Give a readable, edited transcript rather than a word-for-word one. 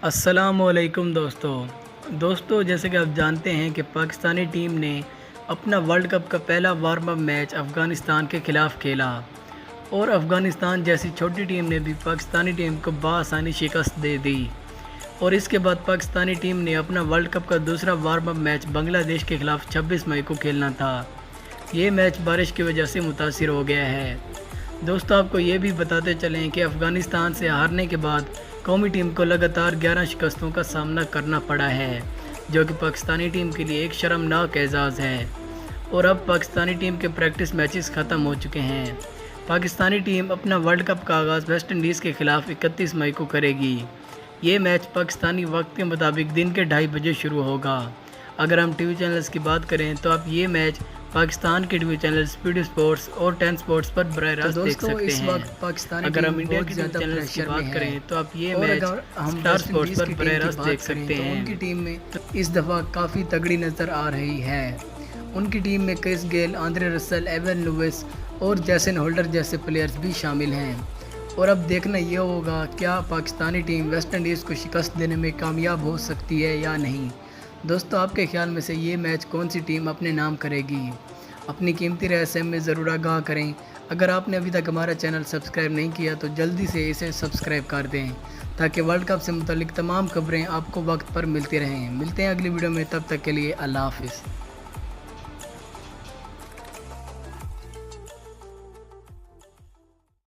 अस्सलामुअलैकुम दोस्तों जैसे कि आप जानते हैं कि पाकिस्तानी टीम ने अपना वर्ल्ड कप का पहला वार्म अप मैच अफ़गानिस्तान के ख़िलाफ़ खेला और अफ़गानिस्तान जैसी छोटी टीम ने भी पाकिस्तानी टीम को बआसानी शिकस्त दे दी। और इसके बाद पाकिस्तानी टीम ने अपना वर्ल्ड कप का दूसरा वार्म अप मैच बांग्लादेश के ख़िलाफ़ 26 मई को खेलना था। ये मैच बारिश की वजह से मुतासिर हो गया है। दोस्तों आपको ये भी बताते चलें कि अफ़गानिस्तान से हारने के बाद कौमी टीम को लगातार 11 शिकस्तों का सामना करना पड़ा है, जो कि पाकिस्तानी टीम के लिए एक शर्मनाक एजाज़ है। और अब पाकिस्तानी टीम के प्रैक्टिस मैचेस ख़त्म हो चुके हैं। पाकिस्तानी टीम अपना वर्ल्ड कप का आगाज़ वेस्ट इंडीज़ के ख़िलाफ़ 31 मई को करेगी। ये मैच पाकिस्तानी वक्त के मुताबिक दिन के 2:30 बजे शुरू होगा। अगर हम टीवी चैनल्स की बात करें तो आप ये मैच पाकिस्तान के टीवी चैनल स्पीड स्पोर्ट्स और 10 स्पोर्ट्स पर बराह रास्त देख सकते हैं। अगर हम इंडिया के टीवी चैनल्स की बात करें तो आप ये मैच स्टार स्पोर्ट्स पर बराह रास्त देख सकते हैं। उनकी टीम में इस दफ़ा काफ़ी तगड़ी नज़र आ रही है। उनकी टीम में Chris Gayle, Andre Russell, Evin Lewis और जैसन होल्डर जैसे प्लेयर्स भी शामिल हैं। और अब देखना ये होगा क्या पाकिस्तानी टीम वेस्ट इंडीज़ को शिकस्त देने में कामयाब हो सकती है या नहीं। दोस्तों आपके ख्याल में से ये मैच कौन सी टीम अपने नाम करेगी? अपनी कीमती राय से में ज़रूर आगाह करें। अगर आपने अभी तक हमारा चैनल सब्सक्राइब नहीं किया तो जल्दी से इसे सब्सक्राइब कर दें, ताकि वर्ल्ड कप से मुतालिक तमाम खबरें आपको वक्त पर मिलती रहें। मिलते हैं अगली वीडियो में, तब तक के लिए अल्लाह हाफ़िज़।